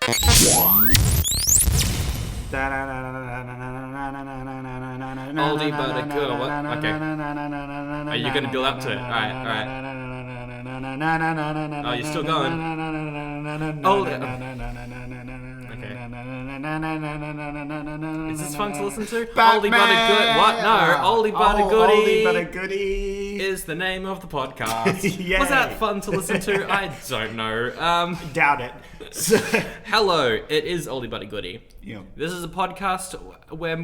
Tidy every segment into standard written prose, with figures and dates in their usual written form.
Oldie but a good. What? Okay. Are you gonna build up to it? Alright. Oh, you're still going. Oldie. Okay. Is this fun to listen to? Oldie but a good. What? No. Oldie but a goodie. Oldie but a goodie is the name of the podcast. Yay. Was that fun to listen to? I don't know. Doubt it. Hello, it is Oldie but a goodie. Yep. This is a podcast where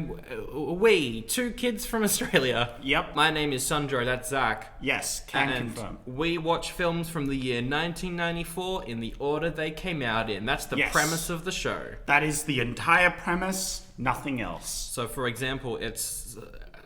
we, two kids from Australia. Yep. My name is Sandro, that's Zach. Yes, can And confirm. we watch films from the year 1994 in the order they came out in. That's the premise of the show. That is the entire premise, nothing else. So, for example, it's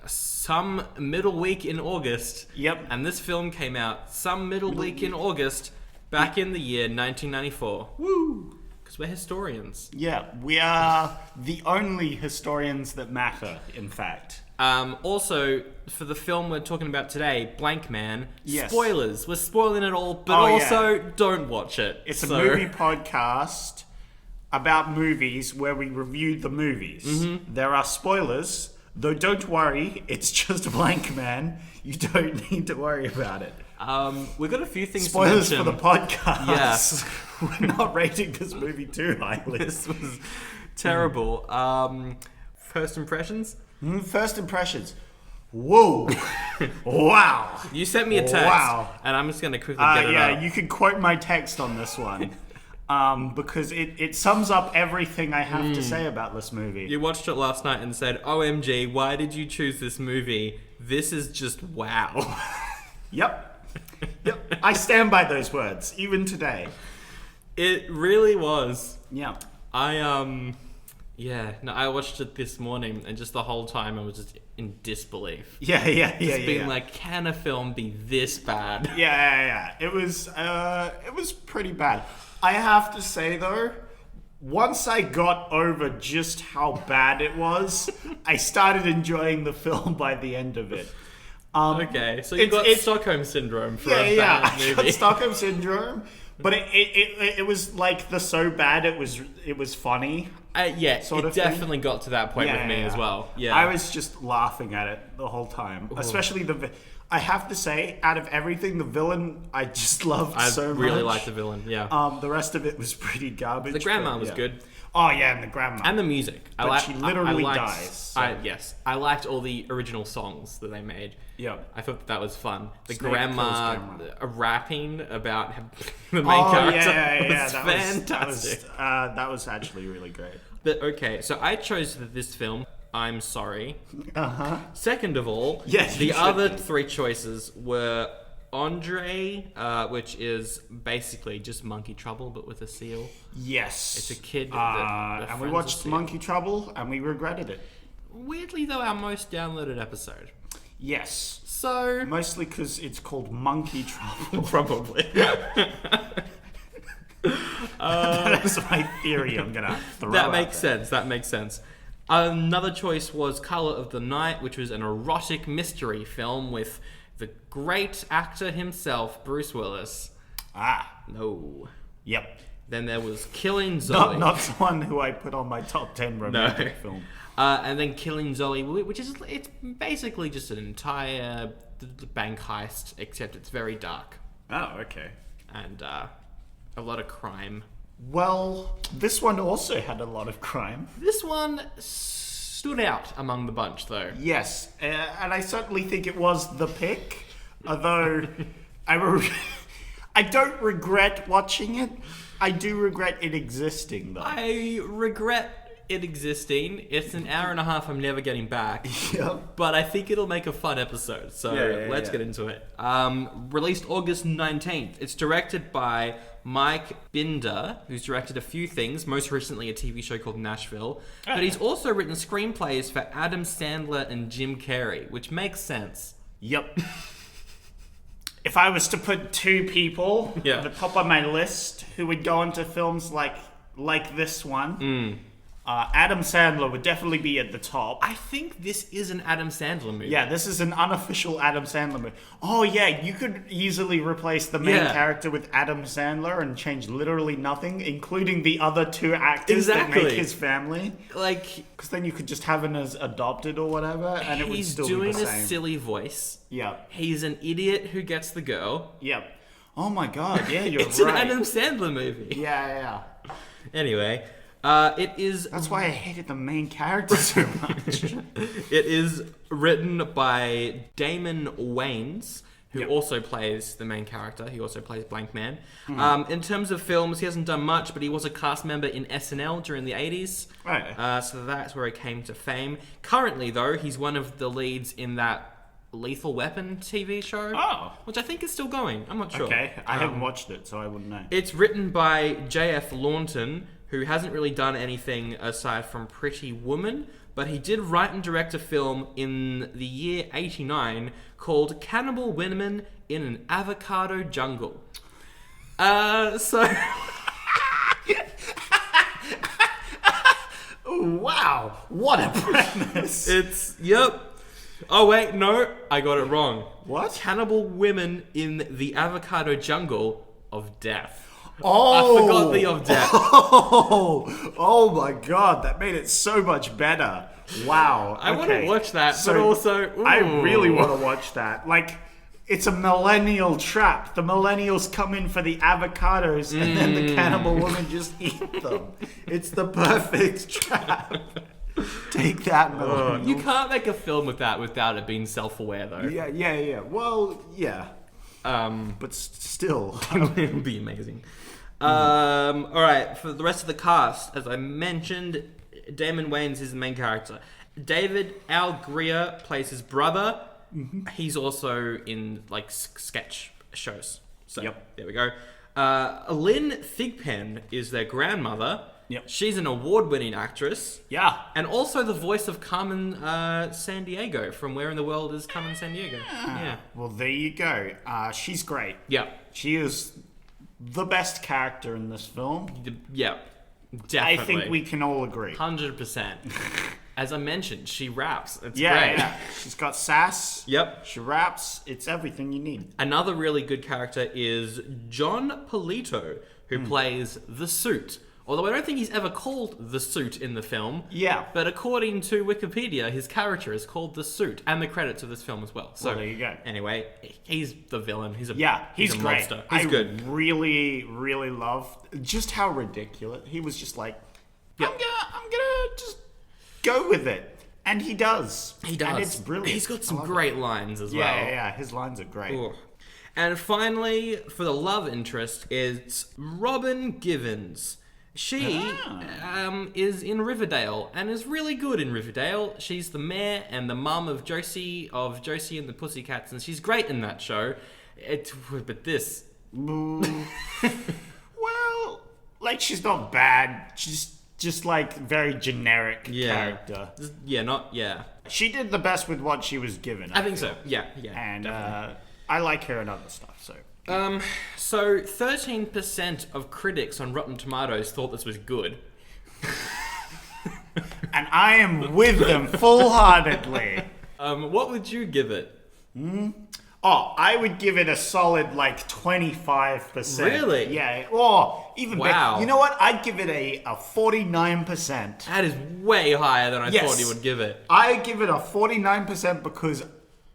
some middle week in August. Yep. And this film came out some middle week in August back in the year 1994. Woo! Because we're historians. Yeah, we are the only historians that matter, in fact. Also, for the film we're talking about today, Blankman, Yes. spoilers. We're spoiling it all, but Oh, also don't watch it. It's a movie podcast about movies where we review the movies. Mm-hmm. There are spoilers, though don't worry, it's just Blankman. You don't need to worry about it. We've got a few things Spoilers to for mention. the podcast. Yes. We're not rating this movie too highly. This was terrible. First impressions? First impressions. Whoa. Wow. You sent me a text, Wow. and I'm just going to quickly get it up. You can quote my text on this one. Because it sums up everything I have to say about this movie. You watched it last night and said, OMG, why did you choose this movie? This is just wow. Yep. I stand by those words, even today. It really was. Yeah. I watched it this morning, and just the whole time I was just in disbelief. Yeah. Being like, can a film be this bad? Yeah. It was pretty bad. I have to say though, once I got over just how bad it was, I started enjoying the film by the end of it. Okay, so you got Stockholm Syndrome for a bad I got movie. Stockholm Syndrome, but it was like the so bad it was funny. It definitely got to that point with me as well. Yeah, I was just laughing at it the whole time, especially I have to say, out of everything, the villain I just loved so much. I really liked the villain. Yeah, the rest of it was pretty garbage. the grandma was good. Oh yeah, and the grandma And the music. But she literally liked, dies. So. I liked all the original songs that they made. Yeah. I thought that was fun. The Snake grandma kills grandma. Rapping about the main character was fantastic. That was actually really great. But okay, so I chose this film. I'm sorry. Second of all, Yes, the you should other be. three choices were Andre, which is basically just Monkey Trouble but with a seal. Yes. It's a kid and we befriends a watched seal. Monkey Trouble, and we regretted it. Weirdly, though, our most downloaded episode. Yes. So Mostly because it's called Monkey Trouble. probably. That's my theory. I'm gonna throw That out makes there. sense. That makes sense. Another choice was Color of the Night, which was an erotic mystery film with the great actor himself, Bruce Willis. No. Yep. Then there was Killing Zoe. Not someone who I put on my top 10 romantic film. And then Killing Zoe, which is it's basically just an entire bank heist, except it's very dark Oh, okay. and a lot of crime. Well, this one also had a lot of crime. This one stood out among the bunch, though. Yes, and I certainly think it was the pick, although I don't regret watching it. I do regret it existing, though. I regret it existing. It's an hour and a half I'm never getting back. Yep. But I think it'll make a fun episode, so let's get into it. Released August 19th. It's directed by Mike Binder, who's directed a few things, most recently a TV show called Nashville. But he's also written screenplays for Adam Sandler and Jim Carrey, which makes sense. Yep. If I was to put two people at the top of my list who would go into films like this one, Adam Sandler would definitely be at the top. I think this is an Adam Sandler movie. Yeah, this is an unofficial Adam Sandler movie. Oh yeah, you could easily replace the main character with Adam Sandler and change literally nothing, including the other two actors that make his family. Like, because then you could just have him as adopted or whatever, and it would still be the same. He's doing a silly voice. Yeah. He's an idiot who gets the girl. Yep. Oh my god, yeah, you're it's right. It's an Adam Sandler movie. Yeah. Anyway, it is... That's why I hated the main character so much. It is written by Damon Wayans, who also plays the main character. He also plays Blankman. In terms of films, he hasn't done much, but he was a cast member in SNL during the 80s. Right. So that's where he came to fame. Currently, though, he's one of the leads in that Lethal Weapon TV show. Oh. Which I think is still going. I'm not sure. Okay, I haven't watched it, so I wouldn't know. It's written by J.F. Launton, who hasn't really done anything aside from Pretty Woman, but he did write and direct a film in the year 89 called Cannibal Women in an Avocado Jungle. Wow, what a premise. Yep. Oh, wait, no, I got it wrong. What? Cannibal Women in the Avocado Jungle of Death. Oh, I forgot the of death. Oh my god, that made it so much better. Wow. I want to watch that, so but also... Ooh. I really want to watch that. Like, it's a millennial trap. The millennials come in for the avocados and then the cannibal woman just eat them. It's the perfect trap. Take that, millennial. You can't make a film with that without it being self-aware, though. Yeah. Well, yeah. But still. It would be amazing. Alright, for the rest of the cast, as I mentioned, Damon Wayans is the main character. David Al Greer plays his brother. He's also in, like, sketch shows. So, there we go. Lynn Thigpen is their grandmother. Yep. She's an award-winning actress. Yeah. And also the voice of Carmen Sandiego from Where in the World is Carmen Sandiego? Yeah. Well, there you go. She's great. Yeah. She is the best character in this film. Yeah. Definitely. I think we can all agree. 100%. As I mentioned, she raps. It's great. Yeah. She's got sass. Yep. She raps. It's everything you need. Another really good character is John Polito, who plays The Suit. Although I don't think he's ever called The Suit in the film. Yeah. But according to Wikipedia, his character is called The Suit, and the credits of this film as well. So there you go. Anyway, he's the villain. He's a he's a great. monster. He's good. Really, really love just how ridiculous he was. Just like, I'm gonna just go with it, and he does. He does. And it's brilliant. He's got some great lines as well. Yeah. His lines are great. Ooh. And finally, for the love interest, it's Robin Givens. She is in Riverdale and is really good in Riverdale. She's the mayor and the mum of Josie and the Pussycats, and she's great in that show. But this... Well, like, she's not bad. She's just, like, very generic character. Yeah. She did the best with what she was given. I think so. Yeah. And I like her and other stuff, so... So 13% of critics on Rotten Tomatoes thought this was good. And I am with them full-heartedly. What would you give it? Oh, I would give it a solid, like, 25%. Really? Yeah. Oh, even better. Wow. You know what? I'd give it a 49%. That is way higher than I thought you would give it. I give it a 49% because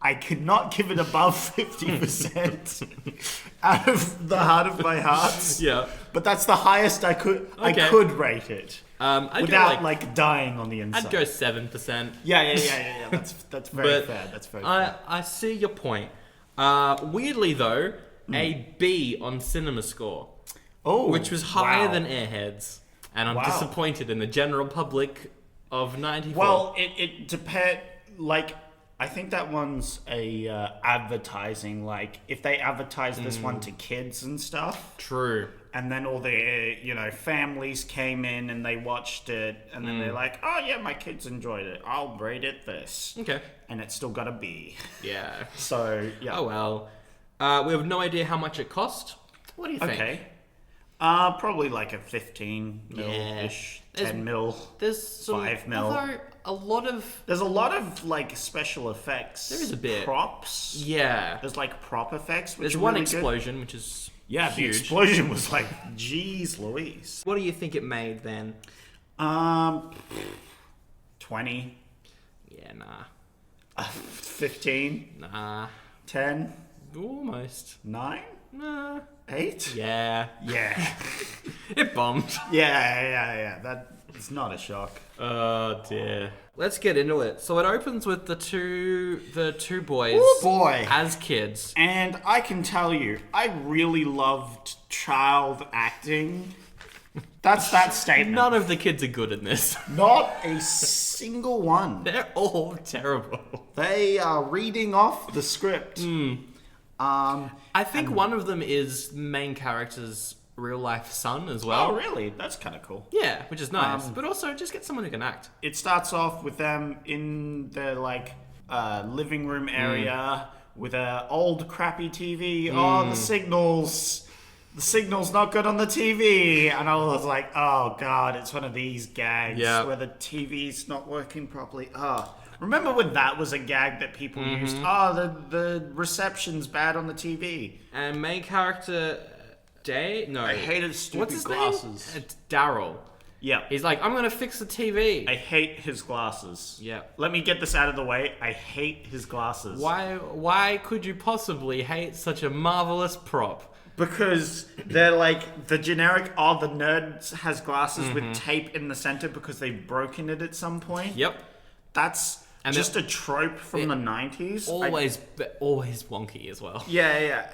I could not give it above 50% out of the heart of my heart. Yeah. But that's the highest I could rate it. Without like dying on the inside. I'd go 7%. Yeah. That's very fair. That's very fair. I see your point. Weirdly though, a B on Cinema Score. Oh, which was higher than Airheads. And I'm disappointed in the general public of 94. Well, it depends. Like, I think that one's a advertising. Like, if they advertise this one to kids and stuff. True. And then all the families came in and they watched it, and then they're like, "Oh yeah, my kids enjoyed it. I'll rate it this." Okay. And it's still got a B. Yeah. So yeah. Oh well. We have no idea how much it cost. What do you think? Okay. Probably like a 15 mil-ish, 10 mil, There's some, 5 mil. Although There's a lot of like special effects. There is a bit. Props. Yeah. There's like prop effects. There's one explosion, which is the huge. explosion was like, geez Louise. What do you think it made then? 20. Yeah, nah. 15. Nah. 10. Almost. 9. Nah. 8. Yeah. Yeah. It bombed. Yeah. That's not a shock. Oh dear. Let's get into it. So it opens with the two boys as kids. And I can tell you, I really loved child acting. That's that statement. None of the kids are good in this. Not a single one. They're all terrible. They are reading off the script. I think one of them is main character's real life son as well. Oh, really? That's kind of cool. Yeah, which is nice. But also, just get someone who can act. It starts off with them in their living room area with an old crappy TV. Oh, the signal's not good on the TV. And I was like, oh god, it's one of these gags where the TV's not working properly. Remember when that was a gag that people used? The reception's bad on the TV. And main character I hated stupid what's his glasses. name? It's Darryl. Yeah. He's like, I'm gonna fix the TV. I hate his glasses. Yeah. Let me get this out of the way. I hate his glasses. Why could you possibly hate such a marvelous prop? Because they're like the generic, the nerd has glasses with tape in the center because they've broken it at some point. Yep. That's just a trope from the 90s. Always wonky as well. Yeah.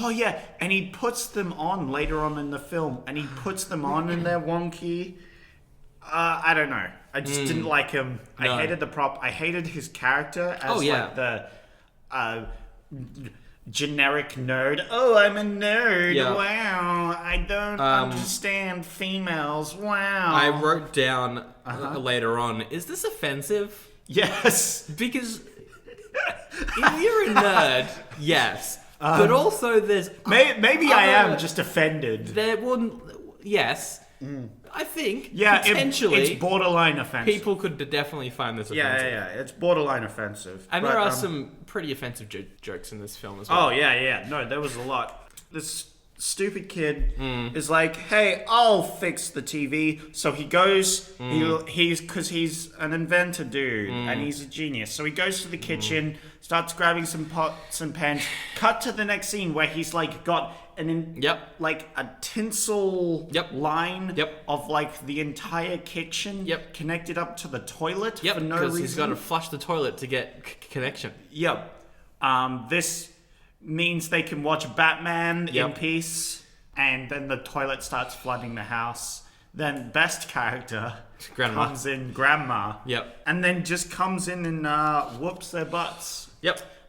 Yeah. And he puts them on later on in the film. And he puts them on and they're wonky. I don't know. I just didn't like him. No. I hated the prop. I hated his character as like the generic nerd. Oh, I'm a nerd. Yeah. Wow. I don't understand females. Wow. I wrote down later on, is this offensive? Yes. Because if you're a nerd, yes. But also there's... Maybe I am just offended. There wouldn't... Yes. I think, potentially... it's borderline offensive. People could definitely find this offensive. Yeah. It's borderline offensive. And there are some pretty offensive jokes in this film as well. Oh, yeah. No, there was a lot. This stupid kid is like, hey, I'll fix the TV. So he goes, he's an inventor dude and he's a genius. So he goes to the kitchen, starts grabbing some pots and pans. Cut to the next scene where he's like got like a tinsel line of like the entire kitchen connected up to the toilet for no reason. He's got to flush the toilet to get connection. This means they can watch Batman in peace, and then the toilet starts flooding the house. Then best character comes in, Grandma, and then just comes in and whoops their butts.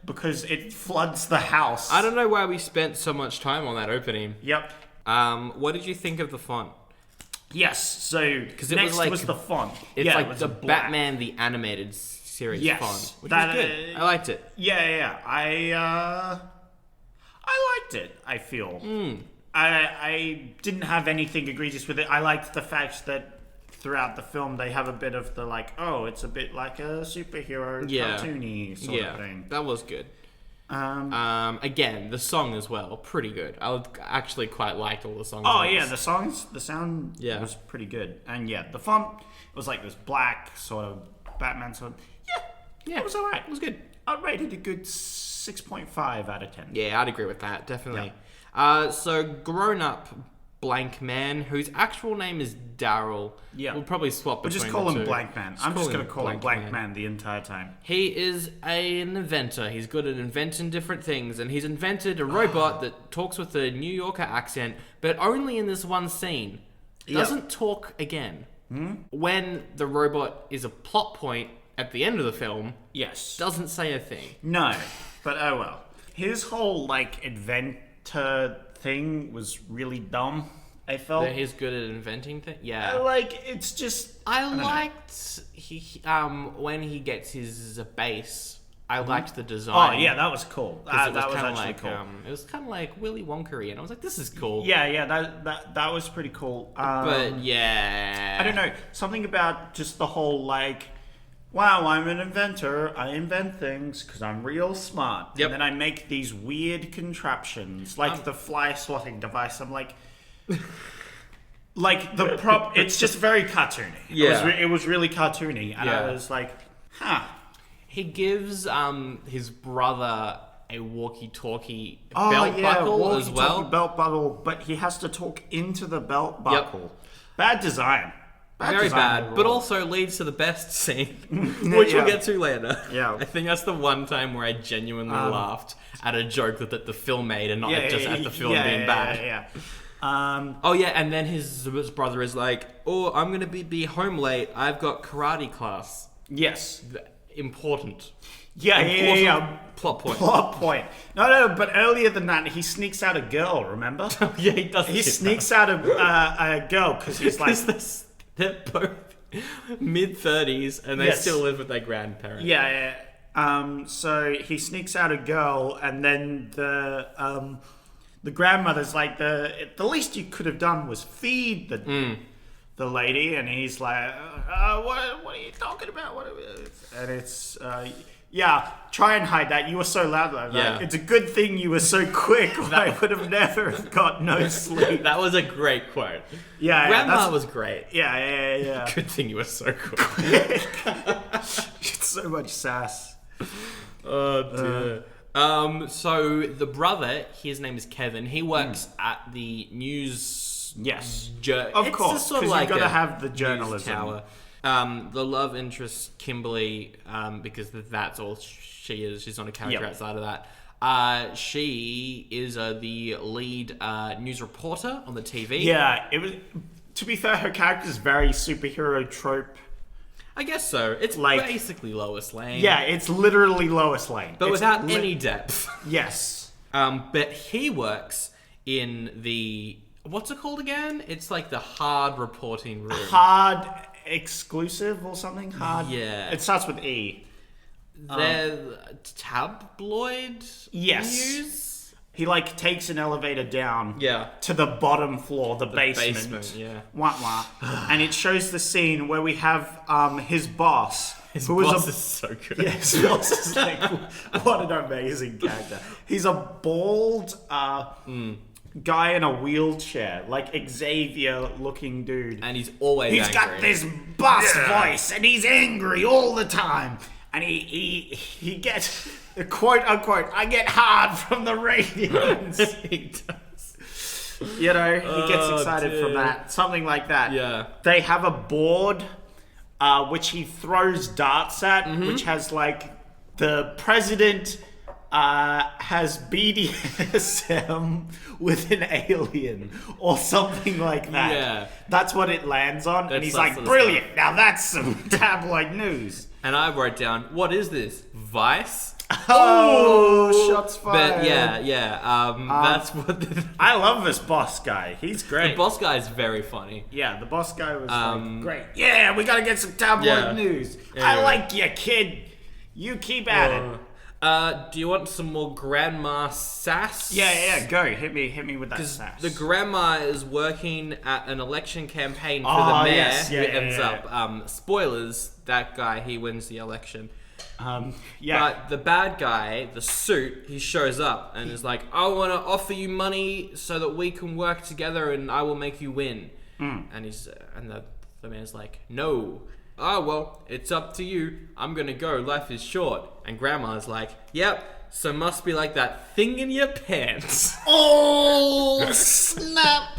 Because it floods the house. I don't know why we spent so much time on that opening. What did you think of the font? Yes, so because next was the font. It's like the Batman the animated series font, which was good. I liked it. I liked it, I feel. I didn't have anything egregious with it. I liked the fact that throughout the film they have a bit of the like, it's a bit like a superhero cartoony sort of thing. That was good. Again, the song as well, pretty good. I actually quite liked all the songs. The sound was pretty good. And the font was like this black sort of Batman sort of, it was alright. It was good. I'd rate it a good 6.5 out of 10. Yeah, I'd agree with that, definitely. So grown-up Blankman, whose actual name is Darryl. We'll probably swap between the two. We'll just call him Blankman. I'm just going to call him Blankman the entire time. He is an inventor. He's good at inventing different things, and he's invented a robot that talks with a New Yorker accent, but only in this one scene. Doesn't talk again. When the robot is a plot point at the end of the film, doesn't say a thing. No, but oh well. His whole inventor thing was really dumb. I felt that he's good at inventing things. Yeah, it's just. I liked he when he gets his base I liked the design. Oh yeah, that was cool. That was actually like, cool. It was kind of like Willy Wonka-y, and I was like, this is cool. Yeah, that was pretty cool. But yeah, I don't know, something about just the whole like, wow, I'm an inventor. I invent things because I'm real smart. Yep. And then I make these weird contraptions, like the fly swatting device. I'm like, like the prop. It's just very cartoony. Yeah, it was really cartoony, and I was like, huh. He gives his brother a walkie-talkie belt buckle as well. Belt buckle, but he has to talk into the belt buckle. Bad design. Very bad, but also leads to the best scene, which we'll get to later. Yeah. I think that's the one time where I genuinely laughed at a joke that the film made and not just at the film being bad. And then his brother is like, oh, I'm going to be home late. I've got karate class. Yes. Important. Yeah. Plot point. No, but earlier than that, he sneaks out a girl, remember? Yeah, he does. He sneaks out a girl because he's like... They're both mid-30s and they still live with their grandparents. Yeah. So he sneaks out a girl, and then the grandmother's like, the least you could have done was feed the lady, and he's like, what are you talking about? And it's try and hide that. You were so loud though. Yeah. Like, it's a good thing you were so quick. I would have never got no sleep. That was a great quote. Yeah, Grandma was great. Yeah. Good thing you were so quick. It's so much sass. Oh dear. So the brother, his name is Kevin. He works at the news. Yes, of course. It's sort of like like you've got to have the journalism. Tower. The love interest Kimberly, because that's all she is. She's not a character outside of that. She is the lead news reporter on the TV. Yeah, it was. To be fair, her character is very superhero trope. I guess so. It's like basically Lois Lane. Yeah, it's literally Lois Lane, but without any depth. Yes. But he works in the what's it called again? It's like the hard reporting room. Hard exclusive or something. Hard. Yeah. It starts with E. They're tabloid news. He like takes an elevator down to the bottom floor, the basement. Wah. And it shows the scene where we have his boss. His boss is so good. Yeah, his boss is like, what an amazing character. He's a bald guy in a wheelchair, like Xavier looking dude. And he's always angry. Got this bass voice and he's angry all the time. And he gets, quote unquote, I get hard from the radiance. He does. You know, he gets excited from that. Something like that. Yeah. They have a board which he throws darts at, which has like the president has BDSM with an alien or something like that. Yeah. That's what it lands on. And he's like, brilliant. Now that's some tabloid news. And I wrote down, what is this? Vice? Oh, shots fired. But that's what... I love this boss guy. He's great. The boss guy is very funny. Yeah, the boss guy was like, great. Yeah, we gotta get some tabloid news. I like you, kid. You keep at it. Do you want some more grandma sass? Yeah, go. Hit me with that sass. The grandma is working at an election campaign for the mayor who ends up, spoilers, that guy, he wins the election. But the bad guy, the suit, he shows up and is like, I want to offer you money so that we can work together and I will make you win. And the man's like, no. Oh, well, it's up to you. I'm going to go. Life is short. And grandma's like, yep, so must be like that thing in your pants. Oh, snap.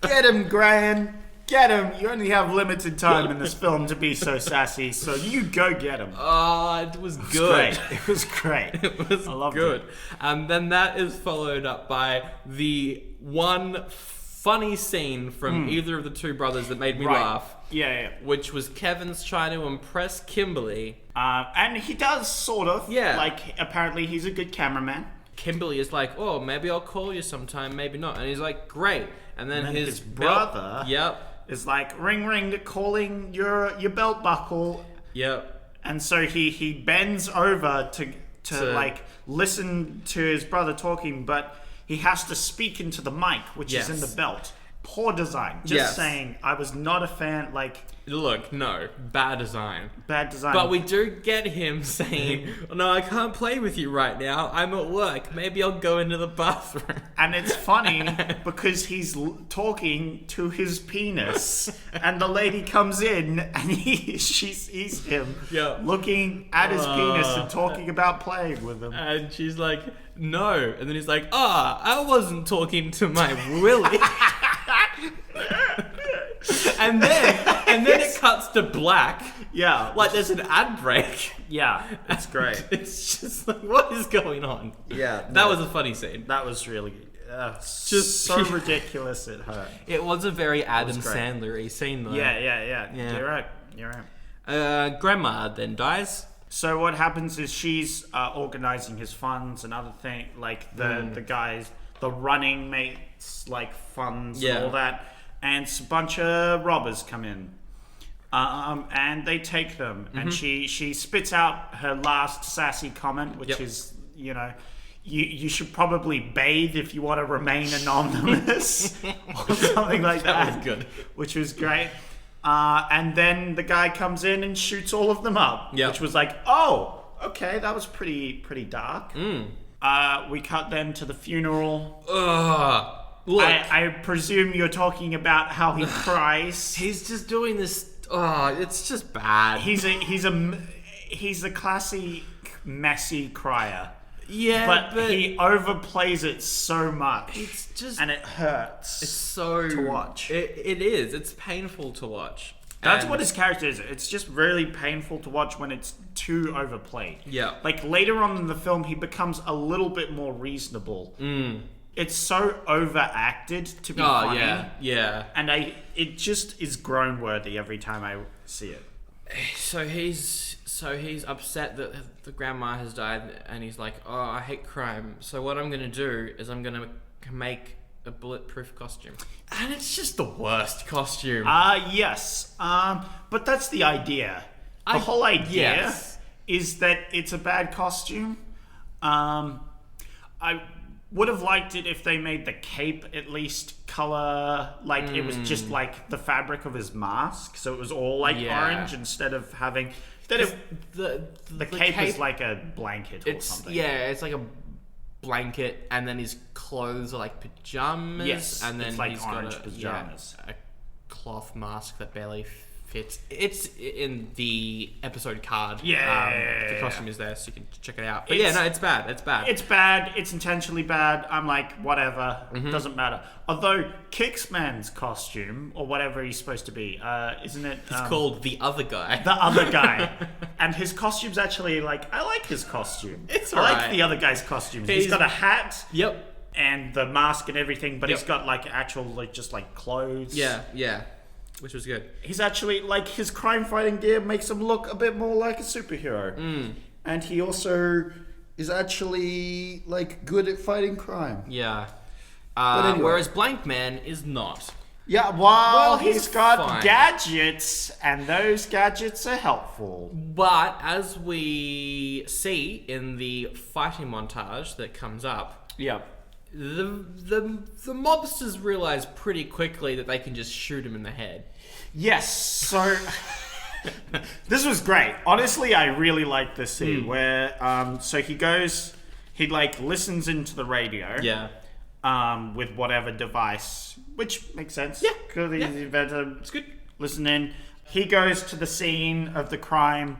Get him, Gran. Get him. You only have limited time in this film to be so sassy, so you go get him. Oh, it was good. It was great. It was good. And then that is followed up by the one funny scene from either of the two brothers that made me laugh. Yeah. Which was Kevin's trying to impress Kimberly. And he does, sort of. Yeah. Like, apparently he's a good cameraman. Kimberly is like, oh, maybe I'll call you sometime, maybe not. And he's like, great. And then his brother is like, ring, ring, calling your belt buckle. Yep. And so he bends over to like listen to his brother talking, but he has to speak into the mic, which is in the belt. Poor design. Just saying, I was not a fan. Like, look, no, bad design. Bad design. But we do get him saying, "No, I can't play with you right now. I'm at work. Maybe I'll go into the bathroom." And it's funny because he's talking to his penis, and the lady comes in, and she sees him looking at his penis and talking about playing with him. And she's like, "No," and then he's like, I wasn't talking to my willy." and then it cuts to black. Yeah. Like there's an ad break. Yeah, it's great. It's just like, what is going on? Yeah. That was a funny scene. That was really just so ridiculous it hurt. It was a very Adam Sandler-y scene though. Yeah. You're right. Grandma then dies. So what happens is she's organizing his funds and other things, like the guys, the running mates, like funds and all that. And a bunch of robbers come in. And they take them. And she spits out her last sassy comment, which is, you should probably bathe if you want to remain anonymous. Or something like that. That was good. Which was great. And then the guy comes in and shoots all of them up. Which was like, oh, okay, that was pretty dark. We cut then to the funeral. Look, I presume you're talking about how he cries. He's just doing this. It's just bad. He's a classic messy crier. Yeah, but he overplays it so much. It's just, and it hurts. It's so to watch. It is. It's painful to watch. That's what his character is. It's just really painful to watch when it's too overplayed. Yeah. Like later on in the film, he becomes a little bit more reasonable. It's so overacted to be funny. Yeah. And it just is groan worthy every time I see it. So he's upset that the grandma has died, and he's like, "Oh, I hate crime. So what I'm gonna do is I'm gonna make a bulletproof costume." And it's just the worst costume. Yes. But that's the idea. The whole idea is that it's a bad costume. I would have liked it if they made the cape at least color like it was just like the fabric of his mask, so it was all like orange instead of having the cape is like a blanket or something. Yeah, it's like a blanket, and then his clothes are like pajamas. Yes, and then it's like he's orange got pajamas. A cloth mask that barely fits. It's in the episode card. The costume is there, so you can check it out. But it's bad. It's bad. It's bad. It's intentionally bad. I'm like, whatever. Doesn't matter. Although Kicksman's costume, or whatever he's supposed to be, isn't it? It's called The Other Guy. The Other Guy. And his costume's actually like, I like his costume. It's I like the other guy's costume. He's got a hat. Yep. And the mask and everything, but he's got like actual like just like clothes. Yeah. Which was good. He's actually, like, his crime fighting gear makes him look a bit more like a superhero. And he also is actually, like, good at fighting crime. Yeah. Anyway. Whereas Blankman is not. Yeah, well he's got gadgets, and those gadgets are helpful. But as we see in the fighting montage that comes up... Yep. The mobsters realize pretty quickly that they can just shoot him in the head. Yes, so this was great. Honestly, I really liked this scene where so he like listens into the radio. Yeah. With whatever device, which makes sense. Yeah. Because he's the inventor. It's good. Listen in. He goes to the scene of the crime.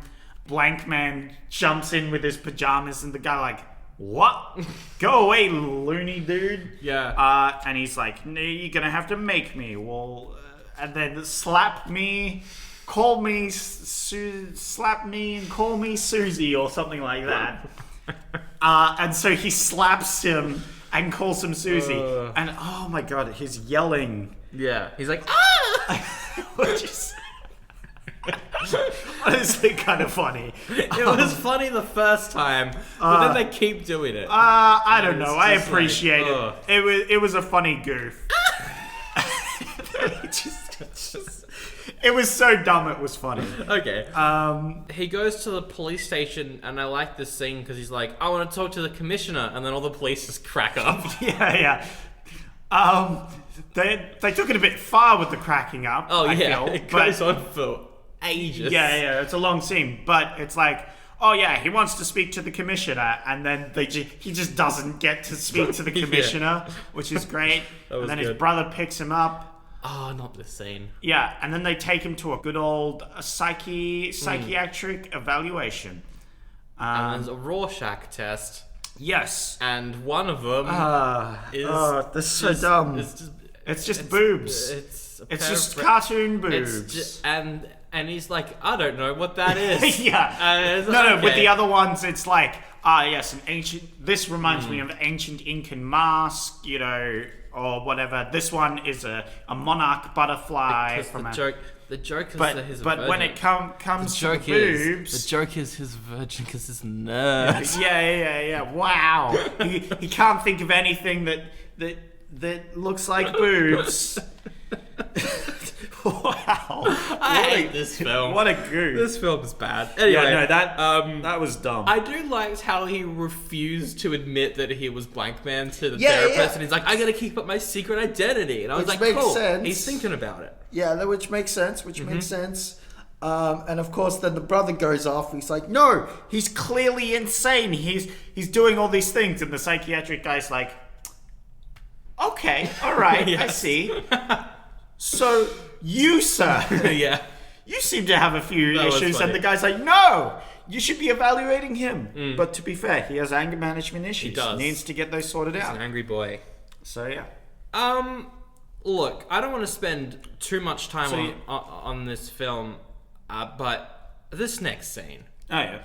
Blankman jumps in with his pajamas, and the guy like, what? Go away, loony dude. Yeah. And he's like, no, you're gonna have to make me. Well, and then slap me, call me, slap me and call me Susie or something like that. And so he slaps him and calls him Susie. And oh my god, he's yelling. Yeah. He's like, ah! Which is honestly kind of funny. It was funny the first time, but then they keep doing it. I don't know. I appreciate it. It was a funny goof. It was so dumb, it was funny. Okay. He goes to the police station, and I like this scene because he's like, I want to talk to the commissioner, and then all the police just crack up. Yeah. They took it a bit far with the cracking up. Oh, I yeah. feel, It goes on for ages. Yeah, it's a long scene, but it's like, oh yeah, he wants to speak to the commissioner, and then he just doesn't get to speak to the commissioner, which is great. And then his brother picks him up. Oh, not this scene. Yeah, and then they take him to a good old psychiatric evaluation. And there's a Rorschach test. Yes. And one of them is... Oh, that's so dumb. It's just boobs. It's just cartoon boobs. And he's like, I don't know what that is. Yeah. No, with the other ones, it's like, yes, an ancient... This reminds me of an ancient Incan mask, or whatever. This one is a monarch butterfly. The joke is but, that he's a but virgin. when it comes to the boobs... The joke is his virgin because he's nerd. Yeah. Wow. he can't think of anything that looks like boobs. Wow. I hate this film. What a goof. This film is bad. Anyway, that was dumb. I do like how he refused to admit that he was Blankman to the therapist, and he's like, I gotta keep up my secret identity. And I was like, makes cool. sense. He's thinking about it. Yeah, which makes sense. Makes sense. And of course, then the brother goes off. He's like, no, he's clearly insane. He's doing all these things, and the psychiatric guy's like, okay, all right, I see. So you, sir, you seem to have a few issues, and the guy's like, no, you should be evaluating him. But to be fair, he has anger management issues. He does. Needs to get those sorted out. He's an angry boy. So yeah. Look, I don't want to spend too much time on this film, but this next scene. Oh yeah.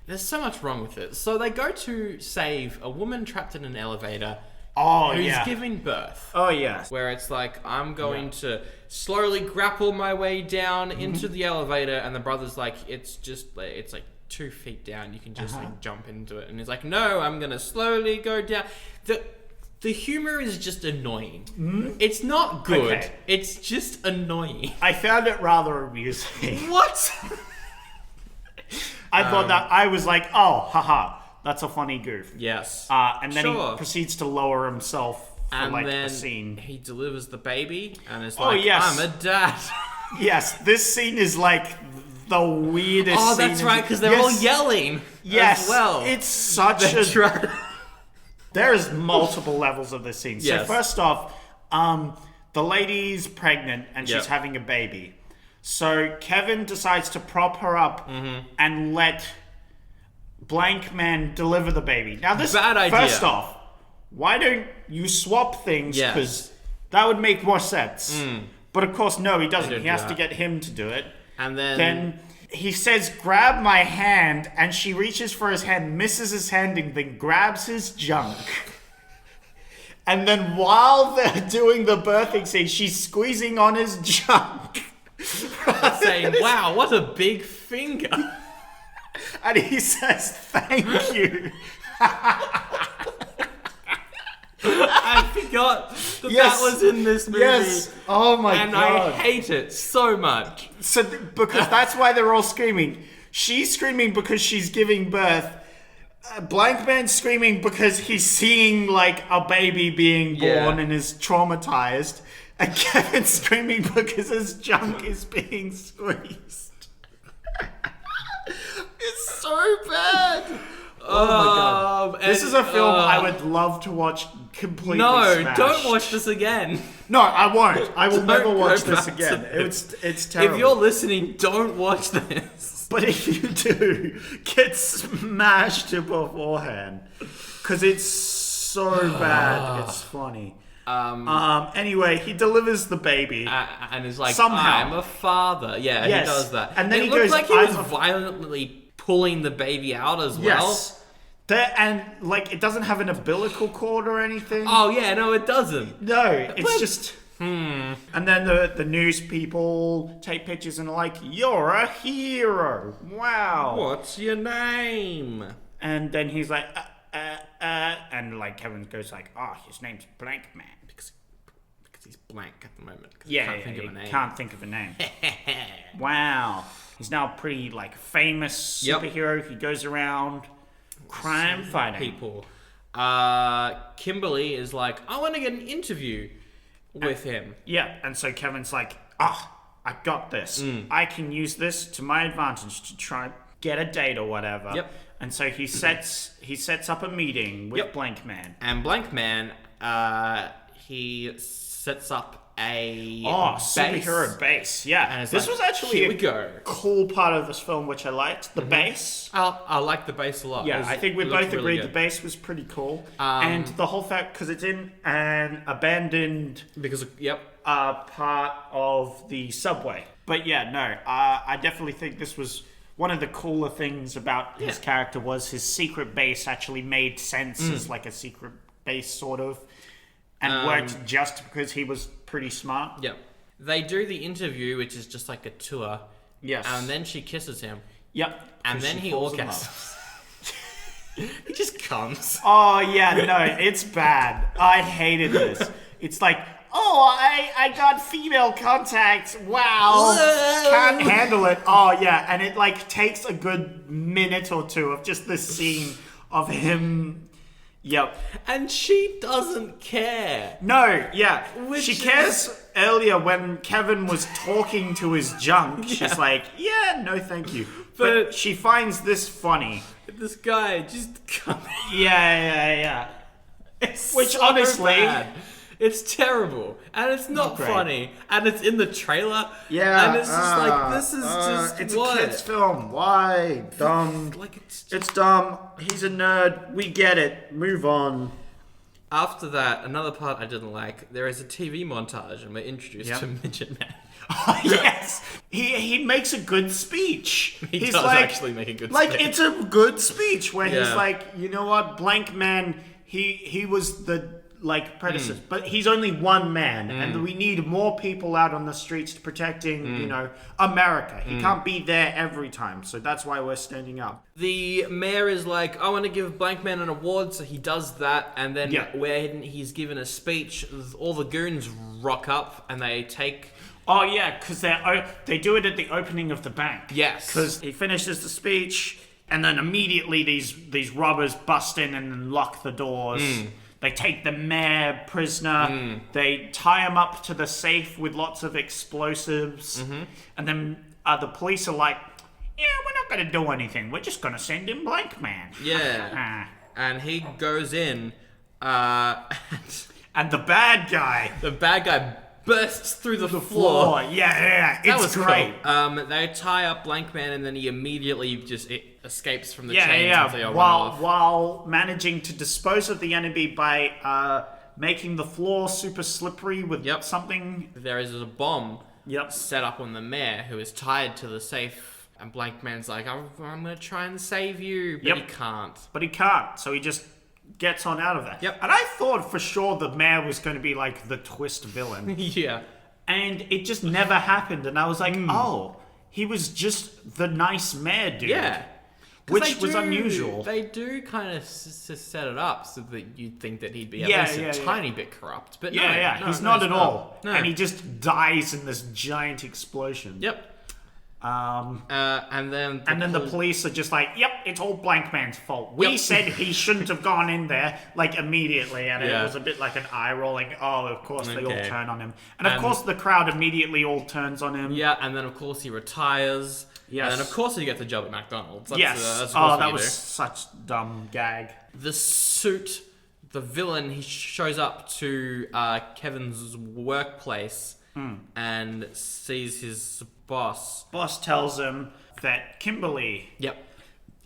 There's so much wrong with it. So they go to save a woman trapped in an elevator. Who's giving birth. Oh, yes. Where it's like, I'm going to slowly grapple my way down into the elevator, and the brother's like, it's like 2 feet down. You can just like jump into it. And he's like, no, I'm going to slowly go down. The humor is just annoying. It's not good. Okay. It's just annoying. I found it rather amusing. What? I thought that, I was like, oh, haha. That's a funny goof. Yes. And then he proceeds to lower himself for and like then a scene. He delivers the baby and is Oh, like, yes. I'm a dad. Yes, this scene is like the weirdest scene. Oh, that's right, because they're all yelling as well. It's such There's multiple levels of this scene. Yes. So first off, the lady's pregnant and she's having a baby. So Kevin decides to prop her up and let Blankman deliver the baby. Now this, bad idea. First off, why don't you swap things? Because that would make more sense. But of course, no, he doesn't. He has to get him to do it. And then he says, grab my hand, and she reaches for his hand, misses his hand, and then grabs his junk. And then while they're doing the birthing scene, she's squeezing on his junk. saying, wow, what a big finger. And he says, thank you. I forgot that was in this movie. Yes. Oh my God. And I hate it so much. So, because that's why they're all screaming. She's screaming because she's giving birth. Blankman's screaming because he's seeing like a baby being born and is traumatized. And Kevin's screaming because his junk is being squeezed. It's so bad. Oh my God. This is a film I would love to watch completely smashed. Don't watch this again. No, I won't. I will never watch go this back again. to this. It's terrible. If you're listening, don't watch this. But if you do, get smashed beforehand. Because it's so bad. It's funny. Anyway, he delivers the baby. And is like, somehow. I'm a father. Yeah, Yes. he does that. And then it he looked goes, like he was violently pulling the baby out as well. Yes. And like it doesn't have an umbilical cord or anything. Oh yeah, no, it doesn't. No, it's just. And then the news people take pictures and are like, "You're a hero! Wow! What's your name?" And then he's like, and like Kevin goes like, "Oh, his name's Blankman because he's blank at the moment. Can't think of a name. Wow. He's now a pretty, like, famous superhero. He goes around crime fighting people. Kimberly is like, I want to get an interview with him. Yeah, and so Kevin's like, I got this. I can use this to my advantage to try get a date or whatever. Yep. And so he sets up a meeting with Blankman. And Blankman, he sets up a superhero base. Yeah, and this was actually a cool part of this film, which I liked. The base. I like the base a lot. Yeah, I think we both agreed the base was pretty cool, and the whole fact because it's in an abandoned part of the subway. But yeah, no, I definitely think this was one of the cooler things about his character was his secret base actually made sense as like a secret base sort of, and worked just because he was pretty smart. Yep. They do the interview, which is just like a tour. Yes. And then she kisses him. Yep. And then he orgasms. He just comes. Oh yeah, no, it's bad. I hated this. It's like, I got female contact. Wow. Can't handle it. Oh yeah, and it like takes a good minute or two of just this scene of him. Yep. And she doesn't care. No, yeah. She cares earlier when Kevin was talking to his junk. She's like, yeah, no thank you. But she finds this funny. This guy just comes. Yeah. Which so honestly... bad. It's terrible. And it's not funny. And it's in the trailer. Yeah. And it's just like, this is just it's what? a kid's film. Why? Dumb. Like it's dumb. He's a nerd. We get it. Move on. After that, another part I didn't like, there is a TV montage and we're introduced to Midget Man. Oh, yes. He makes a good speech. He's like, actually make a good speech. Like, it's a good speech where he's like, you know what, Blankman, he was the... like predecessor, but he's only one man, and we need more people out on the streets protecting, America. He can't be there every time, so that's why we're standing up. The mayor is like, I want to give Blankman an award, so he does that, and then when he's given a speech, all the goons rock up, and they take... Oh yeah, because they do it at the opening of the bank. Yes. Because he finishes the speech, and then immediately these robbers bust in and lock the doors. They take the mayor prisoner. They tie him up to the safe with lots of explosives. And then the police are like, yeah, we're not going to do anything. We're just going to send in Blankman. Yeah. And he goes in. And the bad guy bursts through the floor. Yeah. It's great. Cool. They tie up Blankman and then he immediately just escapes from the chains. While managing to dispose of the enemy by making the floor super slippery with something. There is a bomb set up on the mayor who is tied to the safe, and Blankman's like, I'm going to try and save you, but he can't. So he just gets on out of there. And I thought for sure the mayor was going to be like the twist villain. Yeah. And it just never happened, and I was like, oh, he was just the nice mayor dude. Yeah. Which was unusual. They do kind of set it up so that you'd think that he'd be at least a tiny bit corrupt. But he's not at all. No. And he just dies in this giant explosion. Yep. And then the police are just like, yep, it's all Blankman's fault. We said he shouldn't have gone in there, like, immediately, and it was a bit like an eye rolling, of course they all turn on him. And of course the crowd immediately all turns on him. Yeah, and then of course he retires. Yes. And then of course he gets a job at McDonald's. That was such dumb gag. The suit, the villain, he shows up to Kevin's workplace and sees his boss. Boss tells him that Kimberly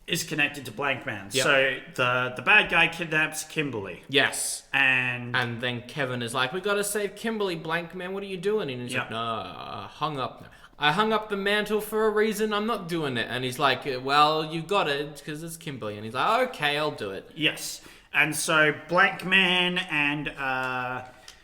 is connected to Blankman. Yep. So the bad guy kidnaps Kimberly. Yes. And then Kevin is like, we gotta save Kimberly, Blankman, what are you doing? And he's like, no, I hung up the mantle for a reason, I'm not doing it. And he's like, well, you got it, because it's Kimberly. And he's like, okay, I'll do it. Yes. And so Blankman and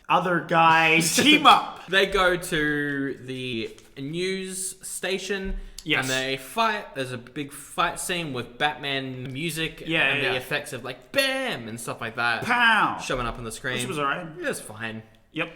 other guys team up. They go to the news station and they fight. There's a big fight scene with Batman music and the effects of like BAM and stuff like that. Pow! Showing up on the screen. Which was alright. It was fine. Yep.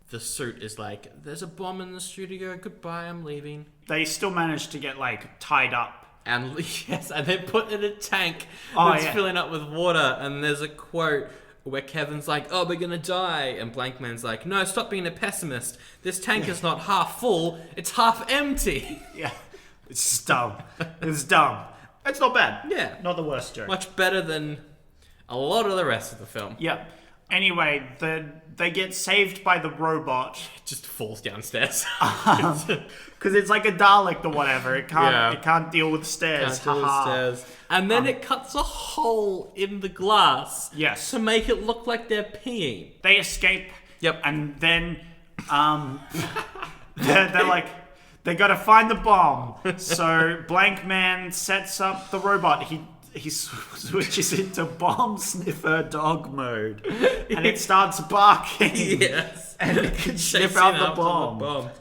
the suit is like, there's a bomb in the studio, goodbye, I'm leaving. They still manage to get, like, tied up. And yes, and they're put in a tank that's filling up with water, and there's a quote where Kevin's like, oh, we're gonna die, and Blankman's like, no, stop being a pessimist. This tank is not half full, it's half empty. Yeah. It's dumb. It's dumb. It's not bad. Yeah. Not the worst joke. Much better than a lot of the rest of the film. Yeah. Anyway, they get saved by the robot. It just falls downstairs. Because it's like a Dalek or whatever. It can't deal with stairs. Can't deal with stairs. And then it cuts a hole in the glass. Yes. To make it look like they're peeing. They escape. Yep. And then they're like, they gotta find the bomb. So Blankman sets up the robot. He switches into bomb sniffer dog mode, and it starts barking. Yes, and it can sniff out the bomb.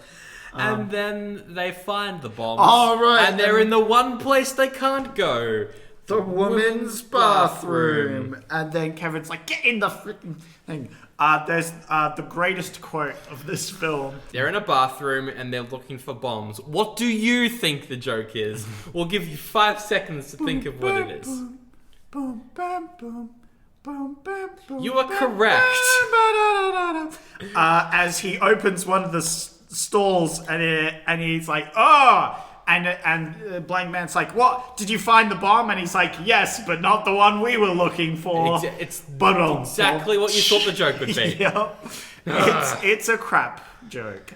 And then they find the bomb. Oh, right. And they're in the one place they can't go. The women's bathroom. And then Kevin's like, get in the freaking thing. There's the greatest quote of this film. They're in a bathroom and they're looking for bombs. What do you think the joke is? We'll give you 5 seconds to think of what it is. Boom, bam, boom. Boom, bam, boom, You are correct. As he opens one of the stalls and he's like, oh! And Blankman's like, what? Did you find the bomb? And he's like, yes, but not the one we were looking for. It's exactly what you thought the joke would be. Yep. It's a crap joke.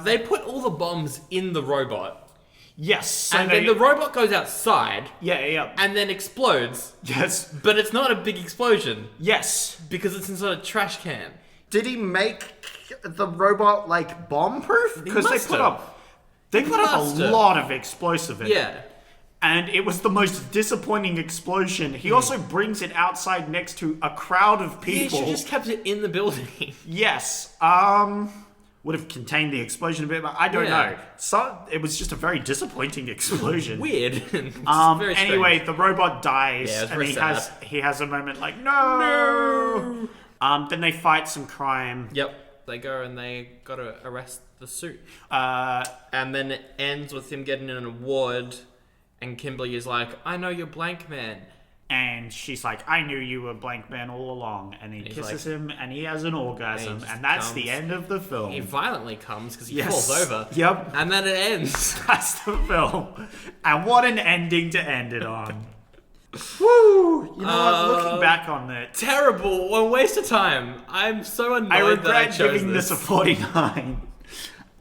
They put all the bombs in the robot. Yes. So And then the robot goes outside. Yeah. And then explodes. Yes. But it's not a big explosion. Yes. Because it's inside a trash can. Did he make the robot like bomb-proof? Because they put up a lot of explosive in it. Yeah. And it was the most disappointing explosion. He also brings it outside next to a crowd of people. Yeah, she just kept it in the building. Yes. Would have contained the explosion a bit, but I don't know. So it was just a very disappointing explosion. Weird. Very Anyway, strange. the robot dies, Yeah, it was and very he has a moment like no. Then they fight some crime. Yep. They go and they gotta arrest the suit. Uh, And then it ends with him getting an award, and Kimberly is like, I know you're Blankman. And she's like, I knew you were Blankman all along. And he kisses him, and he has an orgasm. And that's the end of the film. He violently comes because he falls over. Yep. And then it ends. That's the film. And what an ending to end it on. Woo! You know what? Looking back on it, Terrible. A waste of time. I'm so annoyed I that I regret chose giving this a 49.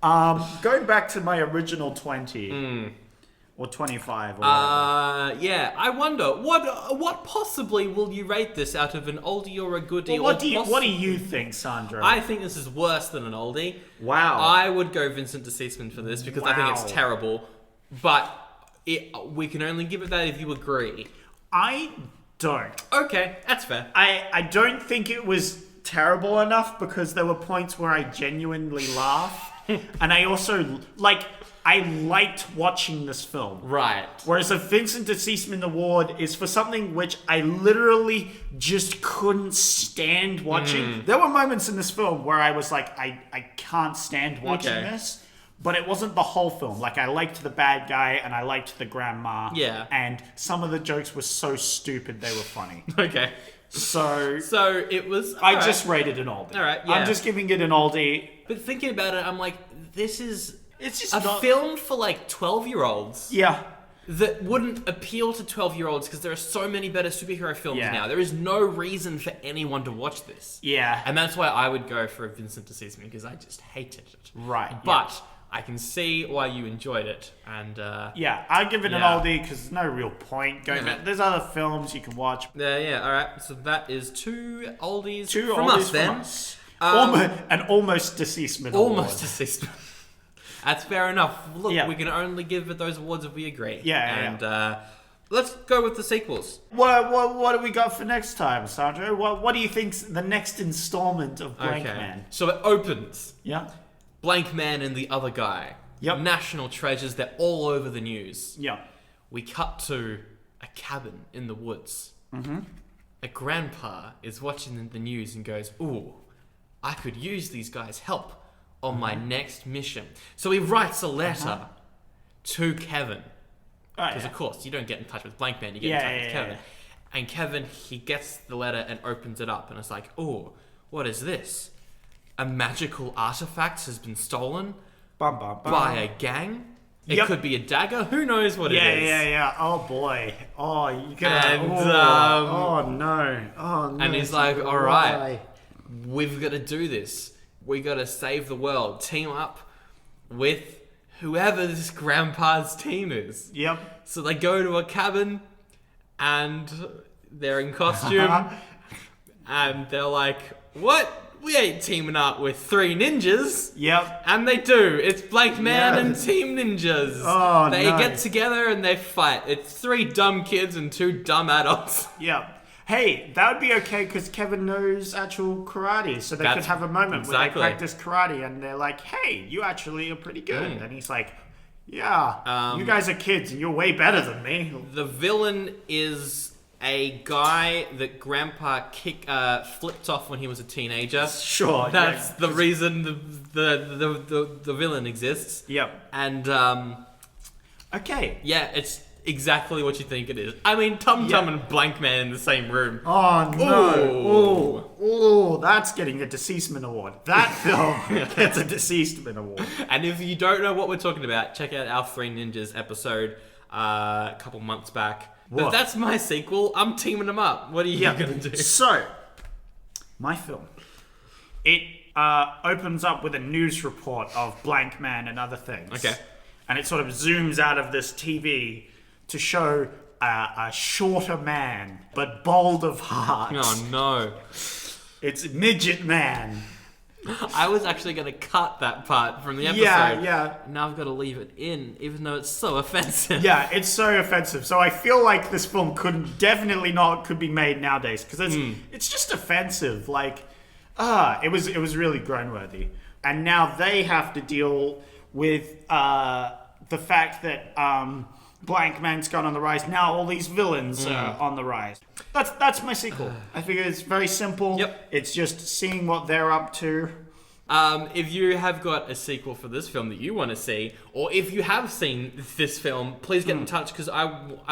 Going back to my original 20. Or 25 or whatever. Yeah, I wonder what possibly will you rate this out of an oldie or a goodie? Well, what do you think, Sandra? I think this is worse than an oldie. Wow. I would go Vincent DeCeasman for this because I think it's terrible. But we can only give it that if you agree. I don't. Okay, that's fair. I don't think it was terrible enough because there were points where I genuinely laughed. And I also, I liked watching this film. Right. Whereas a Vincent DeCeasman award is for something which I literally just couldn't stand watching. There were moments in this film where I was like, I can't stand watching this. But it wasn't the whole film. Like, I liked the bad guy and I liked the grandma. Yeah. And some of the jokes were so stupid they were funny. Okay. So it was... I just rated an oldie. All right, yeah. I'm just giving it an oldie. But thinking about it, I'm like, this is... It's just a film for 12-year-olds. Yeah. That wouldn't appeal to 12-year-olds because there are so many better superhero films now. There is no reason for anyone to watch this. Yeah. And that's why I would go for a Vincent DeCeasman because I just hated it. Right. But I can see why you enjoyed it. And yeah, I'd give it an oldie because there's no real point going back. There's other films you can watch. Yeah, all right. So that is 2 oldies from us then. Us. An almost DeCeasman Almost award. DeCeasman. That's fair enough. Look, we can only give it those awards if we agree. Yeah. Let's go with the sequels. What do we got for next time, Sandro? What do you think's the next installment of Blankman? Okay. So it opens. Yeah. Blankman and the other guy. Yep. National treasures. They're all over the news. Yeah. We cut to a cabin in the woods. Mm-hmm. A grandpa is watching the news and goes, ooh, I could use these guys' help on my next mission. So he writes a letter to Kevin. Because, of course, you don't get in touch with Blankman, you get in touch with Kevin. And Kevin, he gets the letter and opens it up, and it's like, oh, what is this? A magical artifact has been stolen by a gang? It could be a dagger? Who knows what it is? Yeah. Oh, boy. Oh, you're gonna... And, oh, no. Oh, no. And he's like, all right, we've got to do this. We got to save the world. Team up with whoever this grandpa's team is. Yep. So they go to a cabin and they're in costume and they're like, what? We ain't teaming up with 3 ninjas. Yep. And they do. It's Blankman and Team Ninjas. Oh, they get together and they fight. It's 3 dumb kids and 2 dumb adults. Yep. Hey, that would be okay because Kevin knows actual karate, so they could have a moment where they practice karate and they're like, hey, you actually are pretty good. And he's like, yeah, you guys are kids and you're way better than me. The villain is a guy that Grandpa flipped off when he was a teenager. Sure. That's the reason the villain exists. Yep. And, okay. yeah, it's exactly what you think it is. I mean, Tum Tum and Blankman in the same room. Oh, no. Oh, that's getting a Deceasement Award. That film gets a Deceasement Award. And if you don't know what we're talking about, check out our 3 Ninjas episode a couple months back. But that's my sequel. I'm teaming them up. What are you going to do? So, my film. It opens up with a news report of Blankman and other things. Okay. And it sort of zooms out of this TV to show a shorter man, but bold of heart. Oh, no. It's Midget Man. I was actually going to cut that part from the episode. Yeah. Now I've got to leave it in, even though it's so offensive. Yeah, it's so offensive. So I feel like this film could be made nowadays because it's just offensive. Like, it was really groan-worthy. And now they have to deal with the fact that Blankman's gone on the rise. Now all these villains are on the rise. That's my sequel. I figure it's very simple. Yep. It's just seeing what they're up to. If you have got a sequel for this film that you want to see, or if you have seen this film, please get in touch because I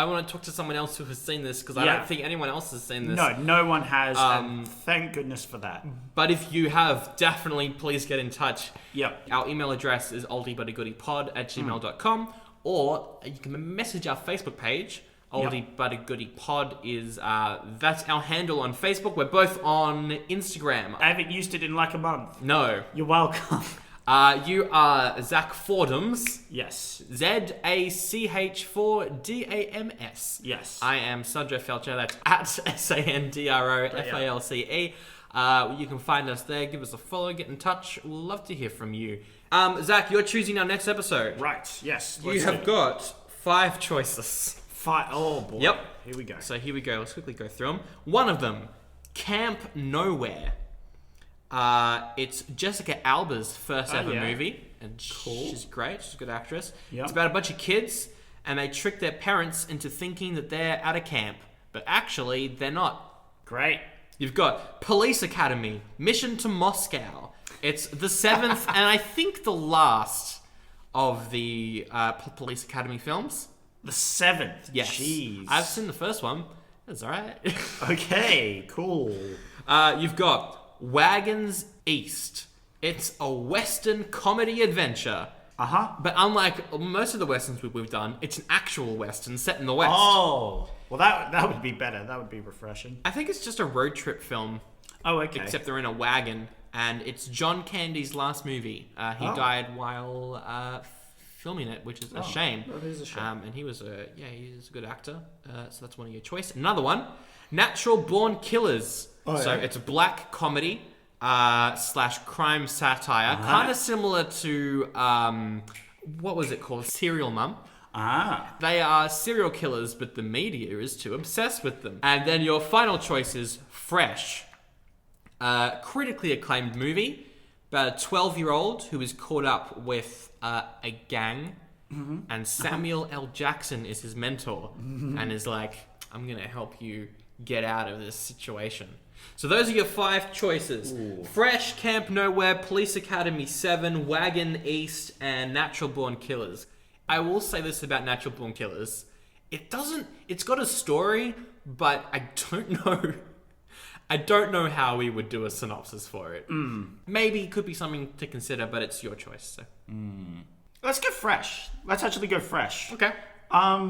want to talk to someone else who has seen this because I don't think anyone else has seen this. No one has, and thank goodness for that. But if you have, definitely please get in touch. Yep. Our email address is oldiebuttygoodypod@gmail.com, or you can message our Facebook page. Oldie But a Goodie Pod is that's our handle on Facebook. We're both on Instagram. I haven't used it in like a month. No. You're welcome. You are Zach Fordhams. Yes. ZACH4DAMS. Yes. I am Sandro Felcher. That's at SANDROFALCE. You can find us there. Give us a follow. Get in touch. We'll love to hear from you. Zach, you're choosing our next episode. Right. Yes. You have got 5 choices. 5. Oh boy. Yep. Here we go. So here we go. Let's quickly go through them. One of them, Camp Nowhere. It's Jessica Alba's first ever movie, and she's great. She's a good actress. Yep. It's about a bunch of kids, and they trick their parents into thinking that they're at a camp, but actually they're not. Great. You've got Police Academy, Mission to Moscow. It's the 7th and I think the last of the Police Academy films. The 7th. Yes. Jeez. I've seen the first one. It's alright. Okay, cool. You've got Wagons East. It's a Western comedy adventure. But unlike most of the Westerns we've done, it's an actual Western set in the West. Oh. Well, that would be better. That would be refreshing. I think it's just a road trip film. Oh, okay. Except they're in a wagon. And it's John Candy's last movie. He died while filming it, which is a shame. That is a shame. And he's a good actor. So that's one of your choice. Another one, Natural Born Killers. So it's a black comedy / crime satire, kind of similar to what was it called? Serial Mum. They are serial killers, but the media is too obsessed with them. And then your final choice is Fresh. Critically acclaimed movie about a 12-year-old who is caught up with a gang, and Samuel L. Jackson is his mentor, and is like, I'm going to help you get out of this situation. So those are your 5 choices. Ooh. Fresh, Camp Nowhere, Police Academy 7, Wagon East, and Natural Born Killers. I will say this about Natural Born Killers. It's got a story, but I don't know how we would do a synopsis for it. Maybe it could be something to consider, but it's your choice. So. Let's go fresh. Let's actually go fresh. Okay.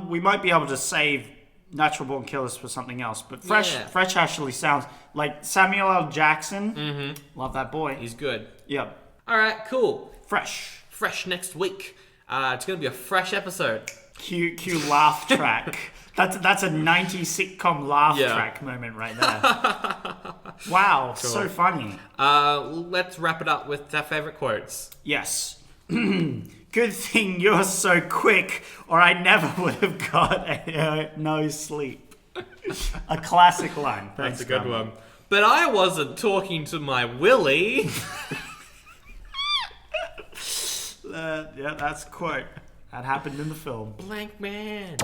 We might be able to save Natural Born Killers for something else, but fresh actually sounds like Samuel L. Jackson. Love that boy. He's good. Yep. All right, cool. Fresh Next week. It's going to be a fresh episode. Cue laugh track. That's a 90s sitcom laugh track moment right there. Wow, cool. So funny. Let's wrap it up with our favorite quotes. Yes. Good thing you're so quick, or I never would have got no sleep. A classic line. Thanks, that's a good one. But I wasn't talking to my Willie. Yeah, that's a quote. That happened in the film. Blankman.